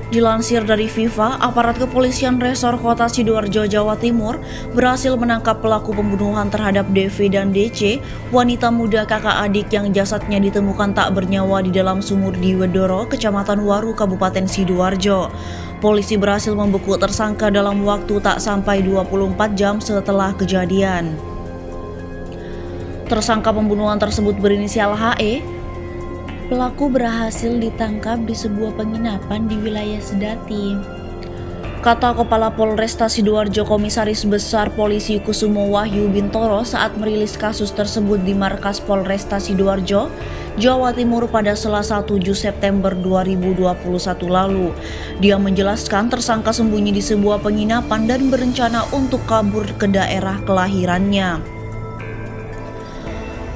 Dilansir dari Viva, aparat kepolisian Resor Kota Sidoarjo, Jawa Timur berhasil menangkap pelaku pembunuhan terhadap DV dan DC, wanita muda kakak adik yang jasadnya ditemukan tak bernyawa di dalam sumur di Wedoro, Kecamatan Waru, Kabupaten Sidoarjo. Polisi berhasil membekuk tersangka dalam waktu tak sampai 24 jam setelah kejadian. Tersangka pembunuhan tersebut berinisial HE. Pelaku berhasil ditangkap di sebuah penginapan di wilayah Sedati. Kata Kepala Polresta Sidoarjo Komisaris Besar Polisi Kusumo Wahyu Bintoro saat merilis kasus tersebut di Markas Polresta Sidoarjo, Jawa Timur pada Selasa 7 September 2021 lalu. Dia menjelaskan tersangka sembunyi di sebuah penginapan dan berencana untuk kabur ke daerah kelahirannya.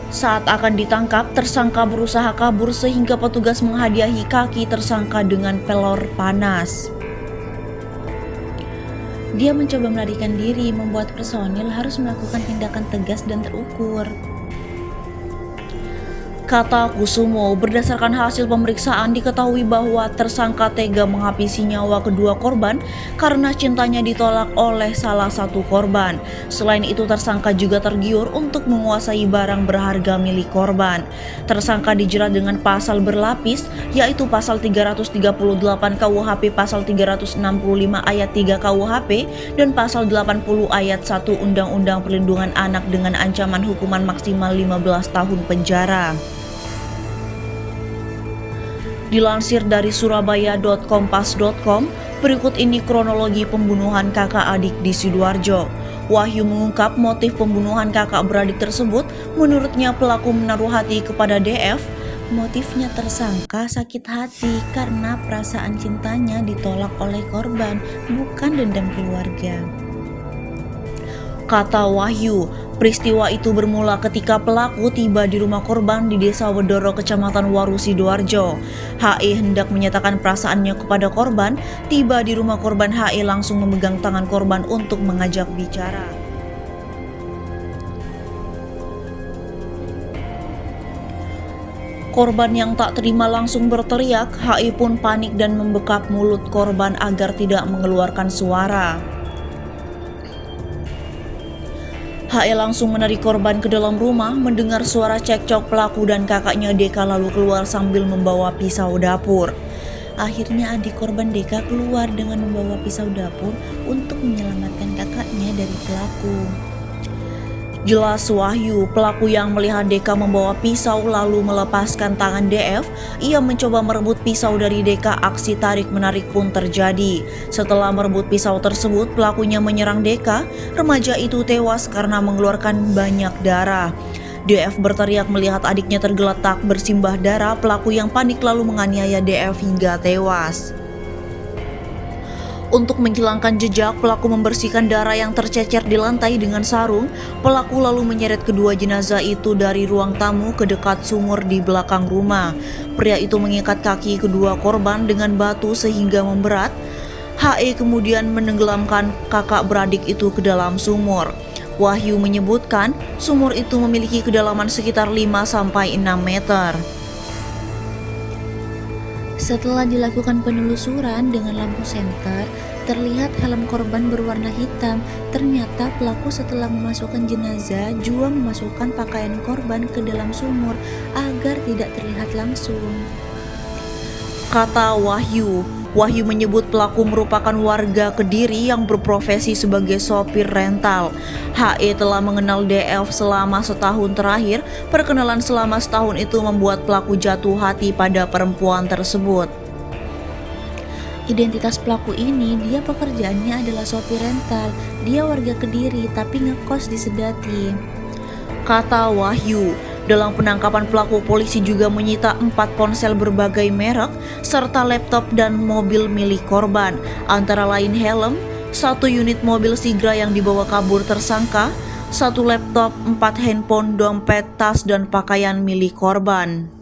Saat akan ditangkap, tersangka berusaha kabur sehingga petugas menghadiahi kaki tersangka dengan pelor panas. Dia mencoba melarikan diri, membuat personil harus melakukan tindakan tegas dan terukur. Kata Kusumo, berdasarkan hasil pemeriksaan diketahui bahwa tersangka tega menghabisi nyawa kedua korban karena cintanya ditolak oleh salah satu korban. Selain itu, tersangka juga tergiur untuk menguasai barang berharga milik korban. Tersangka dijerat dengan pasal berlapis, yaitu pasal 338 KUHP, pasal 365 ayat 3 KUHP, dan pasal 80 ayat 1 Undang-Undang Perlindungan Anak dengan ancaman hukuman maksimal 15 tahun penjara. Dilansir dari surabaya.kompas.com, berikut ini kronologi pembunuhan kakak adik di Sidoarjo. Wahyu mengungkap motif pembunuhan kakak beradik tersebut. Menurutnya pelaku menaruh hati kepada DF. Motifnya tersangka sakit hati karena perasaan cintanya ditolak oleh korban, bukan dendam keluarga. Kata Wahyu, peristiwa itu bermula ketika pelaku tiba di rumah korban di Desa Wedoro, Kecamatan Waru, Sidoarjo. HE hendak menyatakan perasaannya kepada korban. Tiba di rumah korban, HE langsung memegang tangan korban untuk mengajak bicara. Korban yang tak terima langsung berteriak. HE pun panik dan membekap mulut korban agar tidak mengeluarkan suara. HE langsung menarik korban ke dalam rumah. Mendengar suara cekcok, pelaku dan kakaknya Deka lalu keluar sambil membawa pisau dapur. Akhirnya adik korban Deka keluar dengan membawa pisau dapur untuk menyelamatkan kakaknya dari pelaku. Jelas Wahyu, pelaku yang melihat Deka membawa pisau lalu melepaskan tangan DF. Ia mencoba merebut pisau dari Deka, aksi tarik-menarik pun terjadi. Setelah merebut pisau tersebut, pelakunya menyerang Deka. Remaja itu tewas karena mengeluarkan banyak darah. DF berteriak melihat adiknya tergeletak bersimbah darah. Pelaku yang panik lalu menganiaya DF hingga tewas. Untuk menghilangkan jejak, pelaku membersihkan darah yang tercecer di lantai dengan sarung. Pelaku lalu menyeret kedua jenazah itu dari ruang tamu ke dekat sumur di belakang rumah. Pria itu mengikat kaki kedua korban dengan batu sehingga memberat. HE kemudian menenggelamkan kakak beradik itu ke dalam sumur. Wahyu menyebutkan sumur itu memiliki kedalaman sekitar 5-6 meter. Setelah dilakukan penelusuran dengan lampu senter, terlihat helm korban berwarna hitam. Ternyata pelaku setelah memasukkan jenazah juga memasukkan pakaian korban ke dalam sumur agar tidak terlihat langsung. Kata Wahyu, Wahyu menyebut pelaku merupakan warga Kediri yang berprofesi sebagai sopir rental. HE telah mengenal DF selama setahun terakhir. Perkenalan selama setahun itu membuat pelaku jatuh hati pada perempuan tersebut. Identitas pelaku ini, dia pekerjaannya adalah sopir rental. Dia warga Kediri tapi ngekos di Sedati. Kata Wahyu, dalam penangkapan pelaku, polisi juga menyita 4 ponsel berbagai merek serta laptop dan mobil milik korban, antara lain helm, 1 unit mobil Sigra yang dibawa kabur tersangka, 1 laptop, 4 handphone, dompet, tas, dan pakaian milik korban.